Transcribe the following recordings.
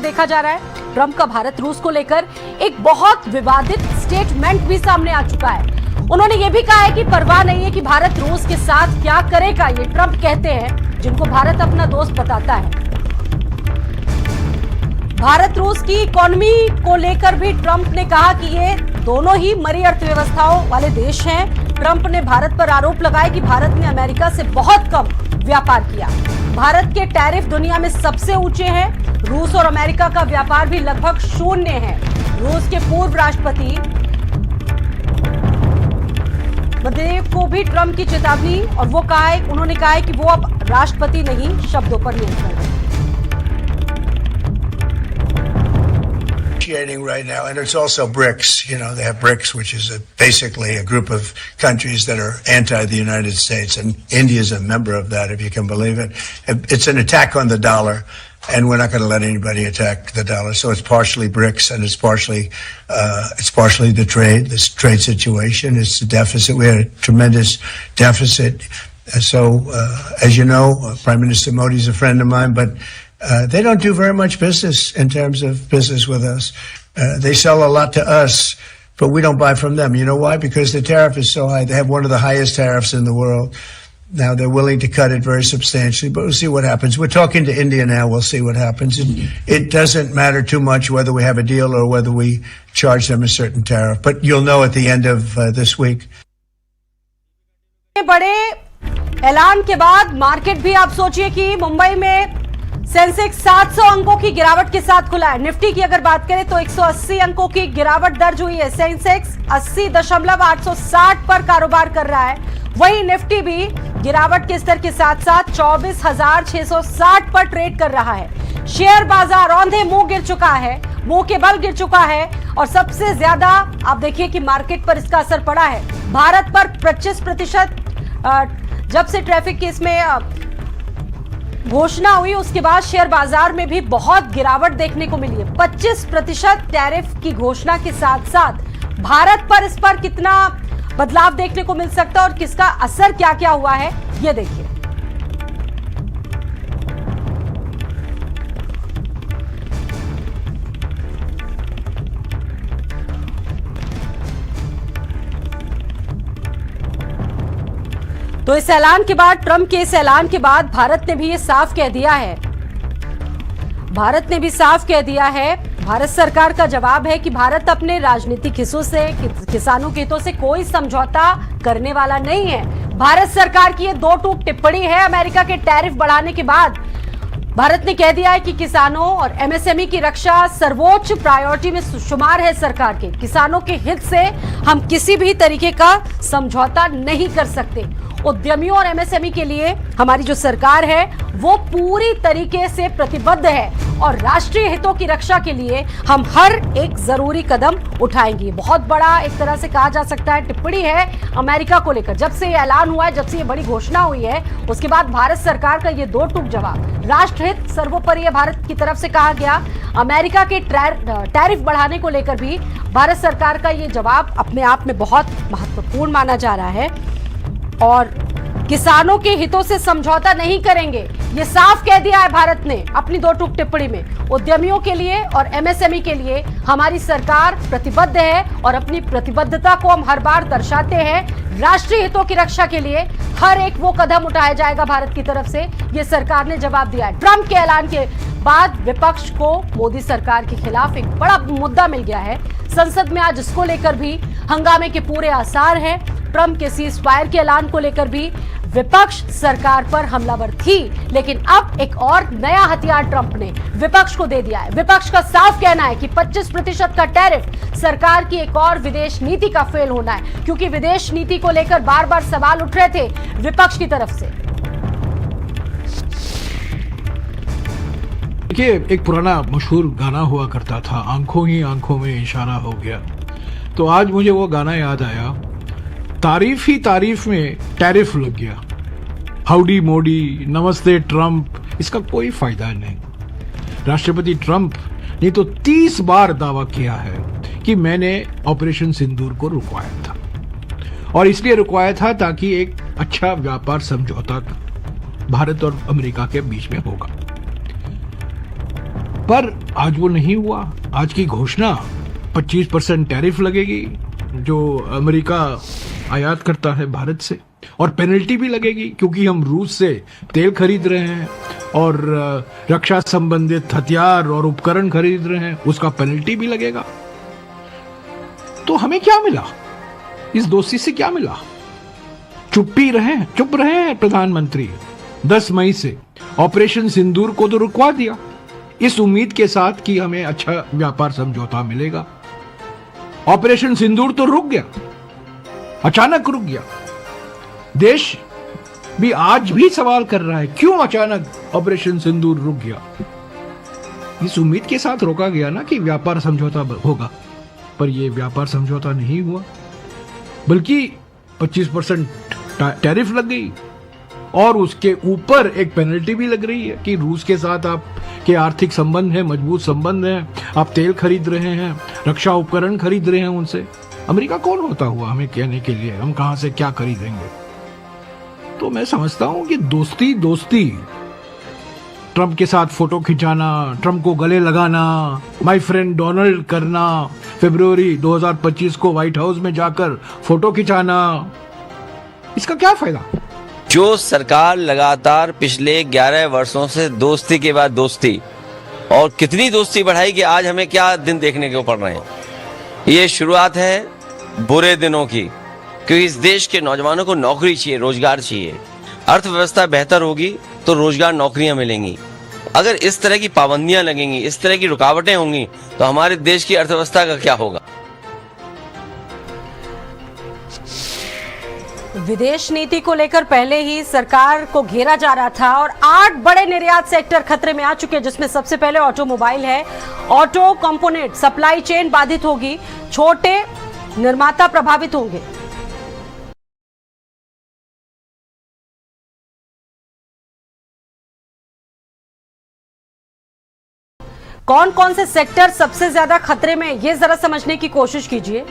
देखा जा रहा है ट्रंप का भारत रूस को लेकर एक बहुत विवादित स्टेटमेंट भी सामने आ चुका है। उन्होंने ये भी कहा है कि परवाह नहीं है कि भारत रूस के साथ क्या करेगा। ये ट्रंप कहते हैं, जिनको भारत अपना दोस्त बताता है। भारत रूस की इकोनॉमी को लेकर भी ट्रंप ने कहा कि ये दोनों ही मरी अर्थव्यवस्थाओं वाले देश हैं। ट्रंप ने भारत पर आरोप लगाया कि भारत ने अमेरिका से बहुत कम व्यापार किया। भारत के टैरिफ दुनिया में सबसे ऊंचे हैं। रूस और अमेरिका का व्यापार भी लगभग शून्य है। रूस के पूर्व राष्ट्रपति मेदवेदेव को भी ट्रंप की चेतावनी, और वो उन्होंने कहा है कि वो अब राष्ट्रपति नहीं, शब्दों पर नियंत्रण है। Right now, and it's also BRICS. You know, they have BRICS, which is basically a group of countries that are anti the United States, and India is a member of that, if you can believe it. It's an attack on the dollar, and we're not going to let anybody attack the dollar. So it's partially BRICS, and it's partially the trade, this trade situation. It's the deficit. We had a tremendous deficit. So, as you know, Prime Minister Modi is a friend of mine, but they don't do very much business in terms of business with us. They sell a lot to us, but we don't buy from them. You know why? Because the tariff is so high. They have one of the highest tariffs in the world. Now they're willing to cut it very substantially, but we'll see what happens. We're talking to India now. We'll see what happens. It doesn't matter too much whether we have a deal or whether we charge them a certain tariff, but you'll know at the end of this week. बड़े ऐलान के बाद market भी आप सोचिए कि मुंबई में Sensex 700 अंकों की गिरावट के साथ खुला है। निफ्टी की अगर बात करें तो 180 अंकों की गिरावट दर्ज हुई है। सेंसेक्स 80.860 पर कारोबार कर रहा है। वहीं निफ्टी भी गिरावट के स्तर के साथ साथ 24,660 पर ट्रेड कर रहा है। शेयर बाजार औंधे मुंह गिर चुका है, मुंह के बल गिर चुका है, और सबसे ज्यादा आप देखिए कि मार्केट पर इसका असर पड़ा है। भारत पर 25% जब से ट्रैफिक की इसमें घोषणा हुई उसके बाद शेयर बाजार में भी बहुत गिरावट देखने को मिली है। 25% टैरिफ की घोषणा के साथ साथ भारत पर इस पर कितना बदलाव देखने को मिल सकता है और किसका असर क्या क्या हुआ है, ये देखिए। तो इस ऐलान के बाद, ट्रंप के इस ऐलान के बाद भारत ने भी ये साफ कह दिया है, भारत सरकार का जवाब है कि भारत अपने राजनीतिक हिस्सों से, किसानों के हितों से कोई समझौता करने वाला नहीं है। भारत सरकार की ये दो टूक टिप्पणी है अमेरिका के टैरिफ बढ़ाने के बाद। भारत ने कह दिया है कि किसानों और एमएसएमई की रक्षा सर्वोच्च प्रायोरिटी में शुमार है सरकार के। किसानों के हित से हम किसी भी तरीके का समझौता नहीं कर सकते। उद्यमियों और एमएसएमई के लिए हमारी जो सरकार है वो पूरी तरीके से प्रतिबद्ध है, और राष्ट्रीय हितों की रक्षा के लिए हम हर एक जरूरी कदम उठाएंगे। बहुत बड़ा एक तरह से कहा जा सकता है टिप्पणी है अमेरिका को लेकर। जब से ये ऐलान हुआ है, जब से ये बड़ी घोषणा हुई है, उसके बाद भारत सरकार का ये दो टूक जवाब। राष्ट्रहित सर्वोपरि है भारत की तरफ से कहा गया। अमेरिका के टैरिफ बढ़ाने को लेकर भी भारत सरकार का ये जवाब अपने आप में बहुत महत्वपूर्ण माना जा रहा है, और किसानों के हितों से समझौता नहीं करेंगे, ये साफ कह दिया है भारत ने अपनी दो टूक टिप्पणी में। उद्यमियों के लिए और एमएसएमई के लिए हमारी सरकार प्रतिबद्ध है, और अपनी प्रतिबद्धता को हम हर बार दर्शाते हैं। राष्ट्रीय हितों की रक्षा के लिए हर एक वो कदम उठाया जाएगा भारत की तरफ से, ये सरकार ने जवाब दिया है। ट्रंप के ऐलान के बाद विपक्ष को मोदी सरकार के खिलाफ एक बड़ा मुद्दा मिल गया है। संसद में आज इसको लेकर भी हंगामे के पूरे आसार हैं। ट्रंप के सीज फायर के ऐलान को लेकर भी विपक्ष सरकार पर हमलावर थी, लेकिन अब एक और नया हथियार ट्रंप ने विपक्ष को दे दिया है। विपक्ष का साफ कहना है कि 25% का टैरिफ सरकार की एक और विदेश नीति का फेल होना है, क्योंकि विदेश नीति को लेकर बार बार सवाल उठ रहे थे विपक्ष की तरफ से। देखिए, एक पुराना मशहूर गाना हुआ करता था, आंखों ही आंखों में इशारा हो गया। तो आज मुझे वो गाना याद आया, तारीफ ही तारीफ में टैरिफ लग गया। हाउडी मोदी, नमस्ते ट्रंप, इसका कोई फायदा नहीं। राष्ट्रपति ट्रंप ने तो 30 बार दावा किया है कि मैंने ऑपरेशन सिंदूर को रुकवाया था, और इसलिए रुकवाया था ताकि एक अच्छा व्यापार समझौता भारत और अमेरिका के बीच में होगा। पर आज वो नहीं हुआ। आज की घोषणा 25% टैरिफ लगेगी जो अमेरिका आयात करता है भारत से, और पेनल्टी भी लगेगी क्योंकि हम रूस से तेल खरीद रहे हैं और रक्षा संबंधित हथियार और उपकरण खरीद रहे हैं, उसका पेनल्टी भी लगेगा। तो हमें क्या मिला? इस दोस्ती से क्या मिला? चुप रहे हैं प्रधानमंत्री। 10 मई से ऑपरेशन सिंदूर को तो रुकवा दिया इस उम्मीद के साथ कि हमें अच्छा व्यापार समझौता मिलेगा। ऑपरेशन सिंदूर तो रुक गया, अचानक रुक गया। देश भी आज भी सवाल कर रहा है क्यों अचानक ऑपरेशन सिंदूर रुक गया। इस उम्मीद के साथ रोका गया ना कि व्यापार समझौता होगा, पर यह व्यापार समझौता नहीं हुआ, बल्कि 25% टैरिफ लग गई और उसके ऊपर एक पेनल्टी भी लग रही है कि रूस के साथ आपके आर्थिक संबंध है, मजबूत संबंध है, आप तेल खरीद रहे हैं, रक्षा उपकरण खरीद रहे हैं उनसे। अमेरिका कौन होता हुआ हमें कहने के लिए हम कहां से क्या खरीदेंगे? तो मैं समझता हूं कि दोस्ती ट्रंप के साथ फोटो खिंचाना, ट्रंप को गले लगाना, माय फ्रेंड डोनाल्ड करना, फरवरी 2025 को व्हाइट हाउस में जाकर फोटो खिंचाना, इसका क्या फायदा? जो सरकार लगातार पिछले 11 वर्षों से दोस्ती के बाद दोस्ती, और कितनी दोस्ती बढ़ाई कि आज हमें क्या दिन देखने को पड़ रहे हैं। ये शुरुआत है बुरे दिनों की, क्योंकि इस देश के नौजवानों को नौकरी चाहिए, रोजगार चाहिए। अर्थव्यवस्था बेहतर होगी तो रोजगार, नौकरियां मिलेंगी। अगर इस तरह की पाबंदियां लगेंगी, इस तरह की रुकावटें होंगी, तो हमारे देश की अर्थव्यवस्था का क्या होगा? विदेश नीति को लेकर पहले ही सरकार को घेरा जा रहा था और 8 बड़े निर्यात सेक्टर खतरे में आ चुके हैं, जिसमें सबसे पहले ऑटोमोबाइल है। ऑटो कंपोनेंट सप्लाई चेन बाधित होगी, छोटे निर्माता प्रभावित होंगे। कौन कौन से सेक्टर सबसे ज्यादा खतरे में, ये जरा समझने की कोशिश कीजिए।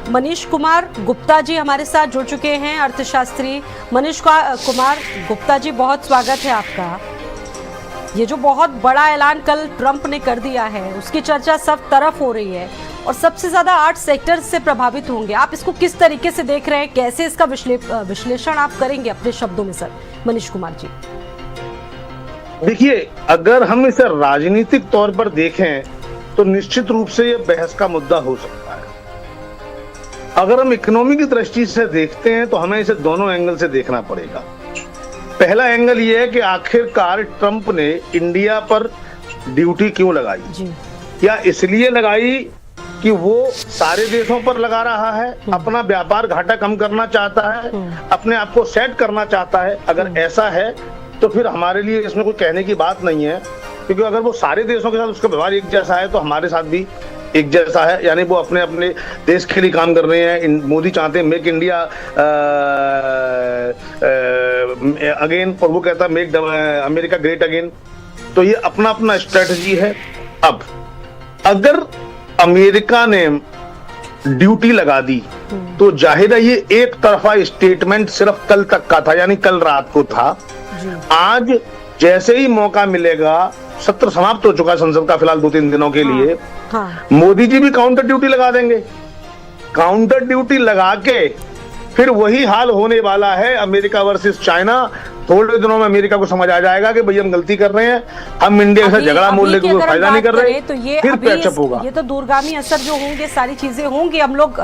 मनीष कुमार गुप्ता जी हमारे साथ जुड़ चुके हैं, अर्थशास्त्री। मनीष कुमार गुप्ता जी, बहुत स्वागत है आपका। ये जो बहुत बड़ा ऐलान कल ट्रंप ने कर दिया है, उसकी चर्चा सब तरफ हो रही है और सबसे ज्यादा 8 सेक्टर से प्रभावित होंगे। आप इसको किस तरीके से देख रहे हैं, कैसे इसका विश्लेषण आप करेंगे अपने शब्दों में सर? मनीष कुमार जी, देखिए, अगर हम इसे राजनीतिक तौर पर देखें तो निश्चित रूप से यह बहस का मुद्दा हो सकता है। अगर हम इकोनॉमी की दृष्टि से देखते हैं तो हमें इसे दोनों एंगल से देखना पड़ेगा। पहला एंगल यह है कि आखिरकार ट्रंप ने इंडिया पर ड्यूटी क्यों लगाई जी? क्या इसलिए लगाई कि वो सारे देशों पर लगा रहा है, अपना व्यापार घाटा कम करना चाहता है, अपने आप को सेट करना चाहता है? अगर ऐसा है तो फिर हमारे लिए इसमें कोई कहने की बात नहीं है, क्योंकि अगर वो सारे देशों के साथ उसका व्यवहार एक जैसा है तो हमारे साथ भी एक जैसा है। यानी वो अपने अपने देश के लिए काम कर रहे हैं। मोदी चाहते हैं मेक इंडिया अगेन, और वो कहता है मेक अमेरिका ग्रेट अगेन। तो ये अपना अपना स्ट्रेटजी है। अब अगर अमेरिका ने ड्यूटी लगा दी तो जाहिर है ये एक तरफा स्टेटमेंट सिर्फ कल तक का था, यानी कल रात को था। आज जैसे ही मौका मिलेगा, सत्र समाप्त हो चुका संसद का फिलहाल 2-3 दिनों के लिए, मोदी जी भी काउंटर ड्यूटी लगा देंगे। काउंटर ड्यूटी लगा के फिर वही हाल होने वाला है अमेरिका वर्सेस चाइना। थोड़े दिनों में अमेरिका को समझ आ जाएगा कि भाई हम गलती कर रहे हैं, हम इंडिया के साथ झगड़ा मोल लेकर कोई फायदा नहीं कर रहे, तो ये फिर पैचअप होगा। ये तो दूरगामी असर जो होंगे, सारी चीजें होंगी, हम लोग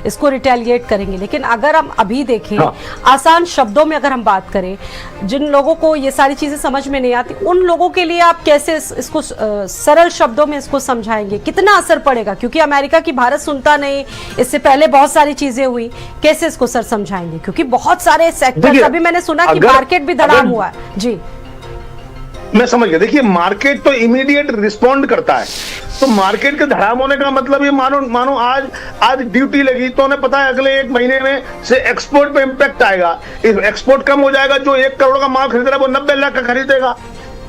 इसको रिटेलिएट करेंगे। लेकिन अगर हम अभी देखें, आसान शब्दों में अगर हम बात करें, जिन लोगों को ये सारी चीजें समझ में नहीं आती, उन लोगों के लिए आप कैसे इसको सरल शब्दों में इसको समझाएंगे? कितना असर पड़ेगा? क्योंकि अमेरिका की भारत सुनता नहीं, इससे पहले बहुत सारी चीजें हुई, कैसे इसको सर समझाएंगे? क्योंकि बहुत सारे सेक्टर, अभी मैंने सुना कि मार्केट भी धड़ाम हुआ है जी। मैं समझ गया। देखिए, मार्केट तो इमीडिएट रिस्पॉन्ड करता है, तो मार्केट के धड़ाम होने का मतलब ये मानो आज ड्यूटी लगी तो उन्हें पता है अगले 1 महीने में से एक्सपोर्ट पे इंपैक्ट आएगा, एक्सपोर्ट कम हो जाएगा। जो 1 करोड़ का माल खरीद रहा है वो 90 लाख का खरीदेगा,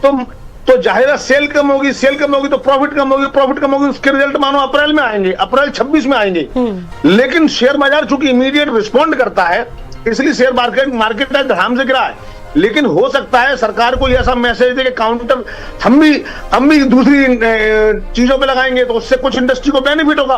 तो जाहिर है सेल कम होगी तो प्रॉफिट कम होगी, उसके रिजल्ट मानो अप्रैल में आएंगे, अप्रैल 26 में आएंगे। लेकिन शेयर बाजार चूंकि इमीडिएट रिस्पॉन्ड करता है, इसलिए शेयर मार्केट आज धड़ाम से गिरा है। लेकिन हो सकता है सरकार को ऐसा मैसेज दे कि काउंटर हम भी दूसरी चीजों पे लगाएंगे, तो उससे कुछ इंडस्ट्री को बेनिफिट होगा,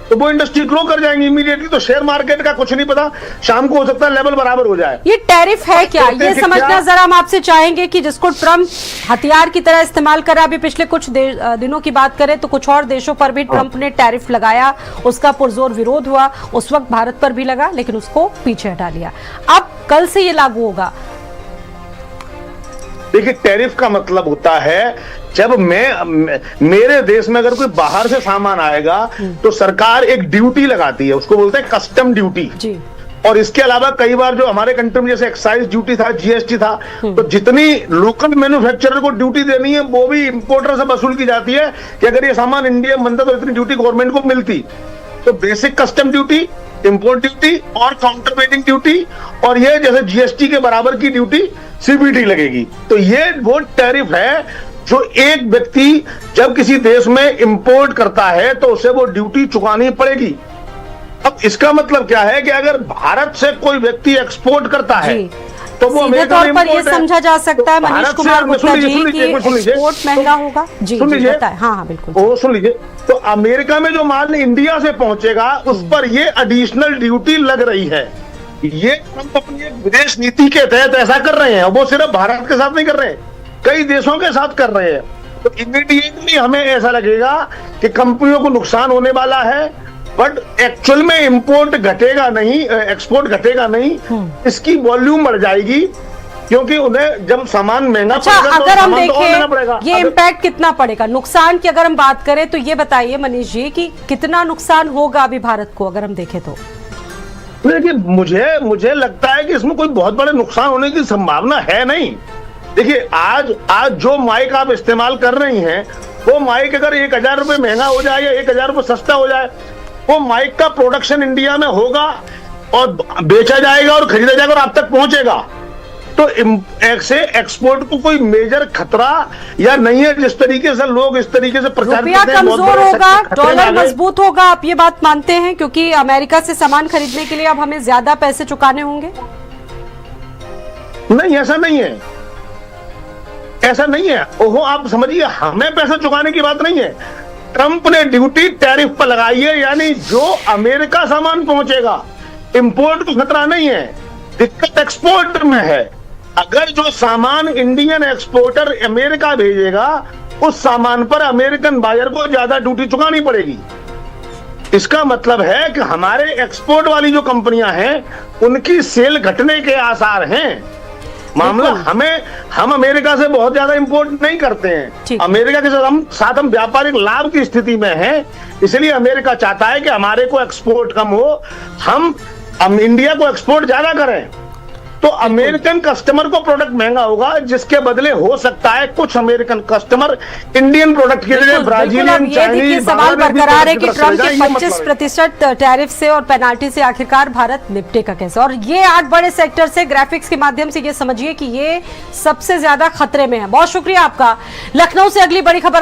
तो वो इंडस्ट्री ग्रो कर जाएंगी इमीडिएटली। तो शेयर मार्केट का कुछ नहीं पता, शाम को हो सकता है लेवल बराबर हो जाए। ये टैरिफ है क्या, तो ये समझना जरा हम आपसे चाहेंगे कि जिसको ट्रंप हथियार की तरह इस्तेमाल कर रहा है। अभी पिछले कुछ दिनों की बात करें तो कुछ और देशों पर भी ट्रंप ने टैरिफ लगाया, उसका पुरजोर विरोध हुआ, उस वक्त भारत पर भी लगा लेकिन उसको पीछे हटा लिया। अब कल से ये लागू होगा। देखिए, टैरिफ का मतलब होता है जब मेरे देश में अगर कोई बाहर से सामान आएगा तो सरकार एक ड्यूटी लगाती है, उसको बोलते हैं कस्टम ड्यूटी जी। और इसके अलावा कई बार जो हमारे कंट्री में जैसे एक्साइज ड्यूटी था, जीएसटी था, तो जितनी लोकल मैन्युफैक्चरर को ड्यूटी देनी है वो भी इंपोर्टर से वसूल की जाती है कि अगर ये सामान इंडिया में बनता तो इतनी ड्यूटी गवर्नमेंट को मिलती। तो basic custom duty, import duty और काउंटरवेटिंग ड्यूटी, और ये जैसे जीएसटी के बराबर की ड्यूटी सीबीडी लगेगी। तो ये वो टैरिफ है जो एक व्यक्ति जब किसी देश में इंपोर्ट करता है तो उसे वो ड्यूटी चुकानी पड़ेगी। अब इसका मतलब क्या है कि अगर भारत से कोई व्यक्ति एक्सपोर्ट करता है तो वो सीधे तौर पर ये समझा जा सकता है मनीष कुमार गुप्ता जी कि एक्सपोर्ट महंगा होगा। जी बताएं। हाँ बिल्कुल। सुन लीजिए, तो अमेरिका में जो माल इंडिया से पहुंचेगा उस पर ये एडिशनल ड्यूटी लग रही है। ये ट्रंप अपनी विदेश नीति के तहत ऐसा कर रहे हैं, वो सिर्फ भारत के साथ नहीं कर रहे हैं, कई देशों के साथ कर रहे हैं। तो इमीडिएटली हमें ऐसा लगेगा कि कंपनियों को नुकसान होने वाला है, बट एक्चुअल में इंपोर्ट घटेगा नहीं, एक्सपोर्ट घटेगा नहीं, इसकी वॉल्यूम बढ़ जाएगी क्योंकि उन्हें जब सामान महंगा पड़ेगा अगर हम देखें ये इम्पैक्ट कितना पड़ेगा, नुकसान की अगर हम बात करें तो ये बताइए मनीष जी कि कितना नुकसान होगा अभी भारत को अगर हम देखें तो। देखिए, मुझे लगता है कि इसमें कोई बहुत बड़े नुकसान होने की संभावना है नहीं। देखिए, आज जो माइक आप इस्तेमाल कर रही हैं वो माइक अगर 1000 रुपए महंगा हो जाए या 1000 रुपए सस्ता हो जाए, वो माइक का प्रोडक्शन इंडिया में होगा और बेचा जाएगा और खरीदा जाएगा और आप तक पहुंचेगा। तो ऐसे एक्सपोर्ट को कोई मेजर खतरा या नहीं है। जिस तरीके से लोग इस तरीके से प्रचार करते हैं, कमजोर होगा, डॉलर मजबूत होगा, आप ये बात मानते हैं? क्योंकि अमेरिका से सामान खरीदने के लिए अब हमें ज्यादा पैसे चुकाने होंगे। नहीं, ऐसा नहीं है, ऐसा नहीं है। ओहो, आप समझिए, हमें पैसा चुकाने की बात नहीं है। ट्रंप ने ड्यूटी टैरिफ पर लगाई है, यानी जो अमेरिका सामान पहुंचेगा, इंपोर्ट को खतरा नहीं है, दिक्कत एक्सपोर्ट में है। अगर जो सामान इंडियन एक्सपोर्टर अमेरिका भेजेगा उस सामान पर अमेरिकन बायर को ज्यादा ड्यूटी चुकानी पड़ेगी। इसका मतलब है कि हमारे एक्सपोर्ट वाली जो कंपनियां हैं उनकी सेल घटने के आसार हैं। मामला हम अमेरिका से बहुत ज्यादा इंपोर्ट नहीं करते हैं, अमेरिका के साथ हम व्यापारिक लाभ की स्थिति में हैं, इसलिए अमेरिका चाहता है कि हमारे को एक्सपोर्ट कम हो, हम इंडिया को एक्सपोर्ट ज्यादा करें। तो अमेरिकन कस्टमर को प्रोडक्ट महंगा होगा, जिसके बदले हो सकता है कुछ अमेरिकन कस्टमर इंडियन प्रोडक्ट के लिए ब्राजीलियन, चाइनीज। सवाल बरकरार है कि ट्रंप के 25% टैरिफ से और पेनाल्टी से आखिरकार भारत निपटेगा कैसे? और ये 8 बड़े सेक्टर से ग्राफिक्स के माध्यम से ये समझिए कि ये सबसे ज्यादा खतरे में है। बहुत शुक्रिया आपका। लखनऊ से अगली बड़ी खबर